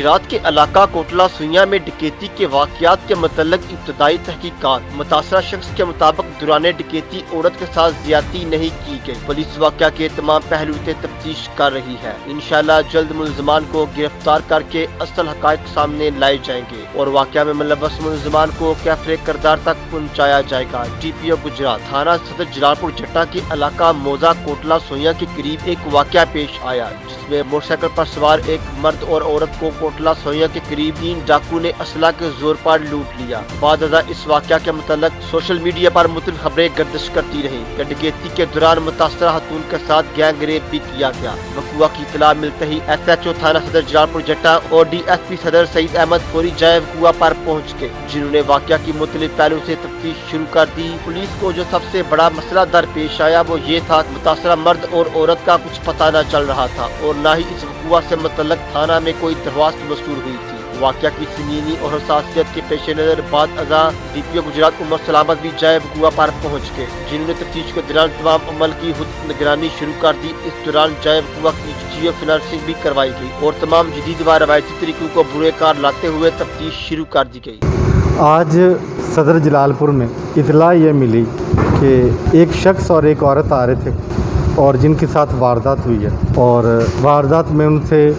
गुजरात के इलाका कोटला सुइया में डकैती के वाकयात के मतलब इब्तदाई तहकीकात। मुतासरा शख्स के मुताबिक दौरान डकैती औरत के साथ ज्यादती नहीं की गई। पुलिस वाकया के तमाम पहलू से तफ्तीश कर रही है। इंशाअल्लाह जल्द मुलजमान को गिरफ्तार करके असल हकायक सामने लाए जाएंगे और वाकया में मुलव्वस मुलजमान को कैफरे किरदार तक पहुँचाया जाएगा। DPO गुजरात थाना सदर जलालपुर जट्टा के इलाका मोजा कोटला सुइया के करीब एक वाकया पेश आया, जिसमें मोटरसाइकिल पर सवार एक मर्द और औरत को कोटला सोया के करीब 3 डाकू ने असला के जोर पर लूट लिया। बाद इस वाकया के मुताल्लिक सोशल मीडिया पर मुख्तलिफ खबरें गर्दिश करती रही कि डकैती के दौरान मुतासरा खातून के साथ गैंग रेप भी किया गया। वक़ुआ की इत्तला मिलते ही SHO थाना सदर जलालपुर जट्टा और DSP सदर सईद अहमद फौरी जाए वक़ुआ पर पहुँच गए, जिन्होंने वाकया की मुख्तलिफ पहलू से तफ्तीश शुरू कर दी। पुलिस को जो सबसे बड़ा मसला दरपेश आया वो ये था कि मुतासरा मर्द और औरत का कुछ पता न चल रहा था और न ही इस वक़ुआ से मुतल्लिक थाना में कोई दरख्वास्त मसूल हुई थी। वाकया की संगीनी और हसासियत के पेश नज़र बाद DPO गुजरात उमर सलामत भी जाए वक़ुआ पर पहुँच गए, जिन्होंने तफ्तीश के दौरान तमाम अमल की खुद निगरानी शुरू कर दी। इस दौरान जाए वक़ुआ की जियो फिनांसिंग भी करवाई गई और तमाम जदीद व रवायती तरीकों को बुरे कार लाते हुए तफ्तीश शुरू कर दी गई। आज सदर जलालपुर में इतला ये मिली कि एक शख्स और एक औरत आ रहे थे और जिनके साथ वारदात हुई है और वारदात में उनसे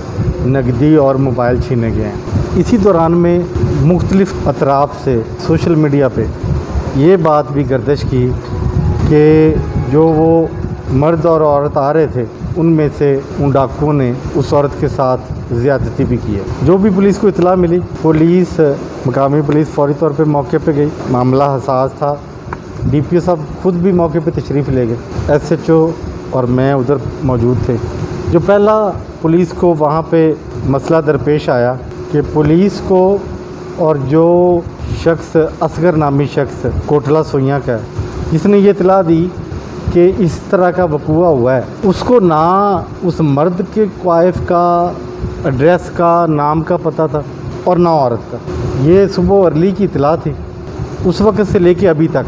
नकदी और मोबाइल छीने गए हैं। इसी दौरान में मुख्तलिफ अतराफ़ से सोशल मीडिया पे ये बात भी गर्दिश की कि जो वो मर्द और औरत आ रहे थे उनमें से उन डाकुओं ने उस औरत के साथ ज़्यादती भी की है। जो भी पुलिस को इतला मिली, पुलिस मकामी पुलिस फौरी तौर पे मौके पे गई। मामला हसास था। DPO साहब खुद भी मौके पे तशरीफ़ ले गए। SHO और मैं उधर मौजूद थे। जो पहला पुलिस को वहाँ पे मसला दरपेश आया कि पुलिस को और जो शख्स असगर नामी शख्स कोटला सोइया का है, जिसने ये इतला दी कि इस तरह का वक़ुआ हुआ है, उसको ना उस मर्द के क्वाइफ का एड्रेस का नाम का पता था और ना औरत का। ये सुबह अर्ली की इतला थी। उस वक्त से लेके अभी तक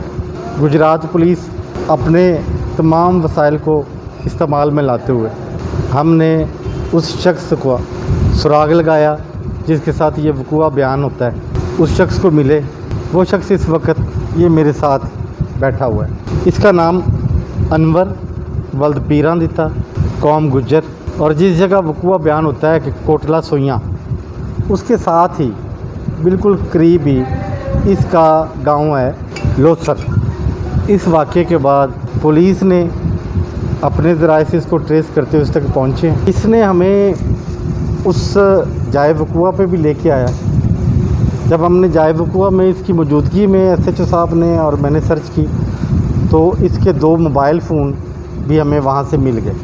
गुजरात पुलिस अपने तमाम वसाइल को इस्तेमाल में लाते हुए हमने उस शख्स को सुराग लगाया जिसके साथ ये वक़ुआ बयान होता है। उस शख्स को मिले। वो शख्स इस वक्त ये मेरे साथ बैठा हुआ है। इसका नाम अनवर वल्द पीरां दिता, कौम गुज्जर, और जिस जगह वक़ुआ बयान होता है कि कोटला सोइया, उसके साथ ही बिल्कुल करीब ही इसका गांव है लोसर। इस वाक़े के बाद पुलिस ने अपने ज़राए से इसको ट्रेस करते हुए उस तक पहुँचे। इसने हमें उस जाए वक़ुआ पे भी लेके आया। जब हमने जाए वक़ुआ में इसकी मौजूदगी में SHO साहब ने और मैंने सर्च की तो इसके 2 मोबाइल फ़ोन भी हमें वहाँ से मिल गए।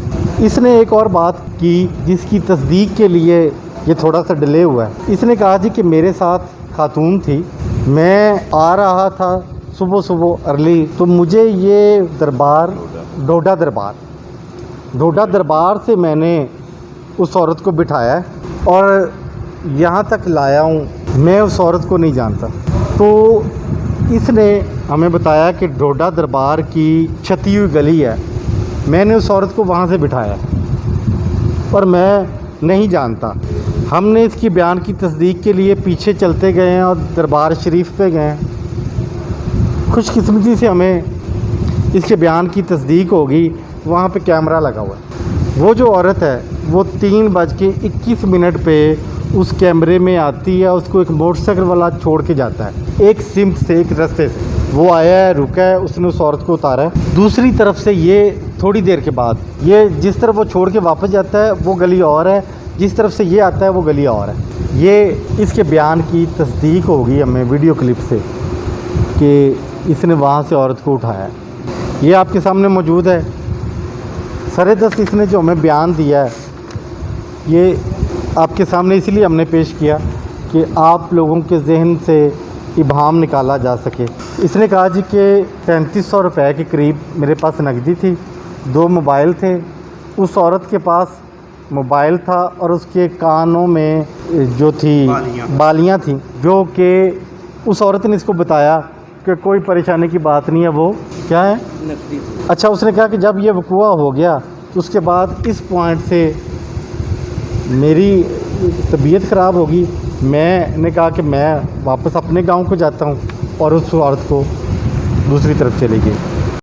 इसने एक और बात की जिसकी तस्दीक के लिए ये थोड़ा सा डिले हुआ है। इसने कहा जी कि मेरे साथ खातून थी, मैं आ रहा था सुबह अर्ली, तो मुझे ये डोडा दरबार से मैंने उस औरत को बिठाया और यहाँ तक लाया हूँ। मैं उस औरत को नहीं जानता। तो इसने हमें बताया कि डोडा दरबार की छती हुई गली है, मैंने उस औरत को वहाँ से बिठाया और मैं नहीं जानता। हमने इसकी बयान की तस्दीक के लिए पीछे चलते गए हैं और दरबार शरीफ पे गए हैं। खुशकिस्मती से हमें इसके बयान की तस्दीक होगी, वहाँ पे कैमरा लगा हुआ है। वो जो औरत है वो 3:21 पे उस कैमरे में आती है। उसको एक मोटरसाइकिल वाला छोड़ के जाता है एक सिम्त से, एक रास्ते से। वो आया है, रुका है, उसने उस औरत को उतारा है। दूसरी तरफ से ये थोड़ी देर के बाद ये जिस तरफ वो छोड़ के वापस जाता है वो गली और है, जिस तरफ से ये आता है वो गली और है। ये इसके बयान की तस्दीक होगी हमें वीडियो क्लिप से कि इसने वहाँ से औरत को उठाया है। ये आपके सामने मौजूद है। सरेदस्त इसने जो हमें बयान दिया है ये आपके सामने इसलिए हमने पेश किया कि आप लोगों के जहन से इबाहम निकाला जा सके। इसने कहा जी कि 3500 रुपये के करीब मेरे पास नकदी थी, 2 मोबाइल थे। उस औरत के पास मोबाइल था और उसके कानों में जो थी बालियाँ थी, जो कि उस औरत ने इसको बताया कि कोई परेशानी की बात नहीं है, वो क्या है नकदी। अच्छा, उसने कहा कि जब ये वक़ुआ हो गया तो उसके बाद इस पॉइंट से मेरी तबीयत ख़राब होगी। मैंने कहा कि मैं वापस अपने गांव को जाता हूं, और उस औरत को दूसरी तरफ चली गई।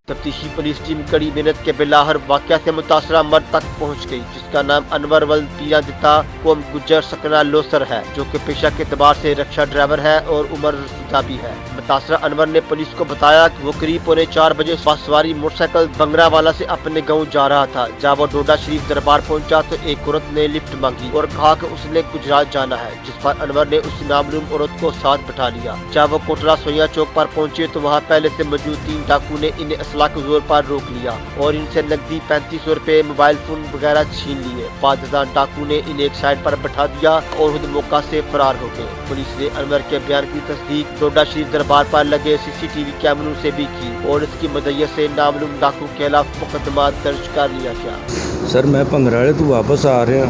तफ्तीशी पुलिस टीम कड़ी मेहनत के बिलाहर वाक़या से मुतासरा मर्द तक पहुंच गई, जिसका नाम अनवर वल पीरा दिता कौम गुज्जर सकना लोसर है, जो कि पेशा के एतबार से रक्षा ड्राइवर है और उम्र रसीदा भी है। मुतासरा अनवर ने पुलिस को बताया कि वो करीब 3:45 बजे सवारी मोटरसाइकिल बंगरावाला से अपने गाँव जा रहा था। जब वो डोडा शरीफ दरबार पहुंचा तो एक औरत ने लिफ्ट मांगी और कहा कि उसने गुजरात जाना है, जिस पर अनवर ने उस नामलूम औरत को साथ बैठा लिया। जब वो कोटला सोया चौक पर पहुंचे तो वहाँ पहले से मौजूद 3 डाकू ने इन्हें असला के जोर पर रोक लिया और इनसे नकदी 3500 रुपए, मोबाइल फोन वगैरह छीन लिए। बाद डाकू ने इन्हें एक साइड पर बैठा दिया और खुद मौका से फरार हो गए। पुलिस ने अनवर के बयान की तस्दीक डोडा शरीफ दरबार पर लगे CCTV कैमरों से भी की और इसकी मदद से नामलूम डाकू के खिलाफ मुकदमा दर्ज कर लिया गया। सर मैं भंगराले तो वापस आ रहा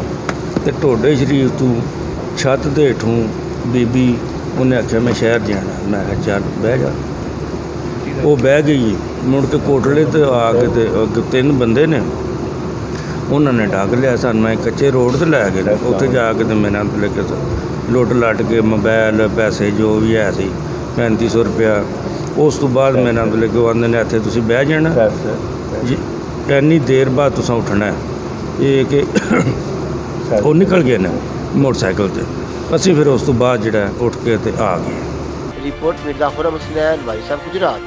तो टोडे शरीफ तू छत दे हेठों बीबी उन्हें आख्या मैं शहर जाना, मैं कहा चल बह जा। वो बह गई। मुड़ के कोटले तो आ के ते 3 बंदे ने उन्होंने डक लिया सानू, मैं कच्चे रोड से लै गए। उत्थे जाके तो मेरे नाल लेके लुट लट के मोबाइल पैसे जो भी है सी 3500 रुपया। उस तो बाद मेरे नाल लेके आंदे ने इत्थे तुसीं बह जाना जी, इन्नी देर बाद तुसां उठना है। ये कि वो निकल गए ने मोटरसाइकिल से। असीं फिर उस तो बाद जिहड़ा उठ के ते आ गए। Report Mirza Khurram Hussain, vice of Gujarat.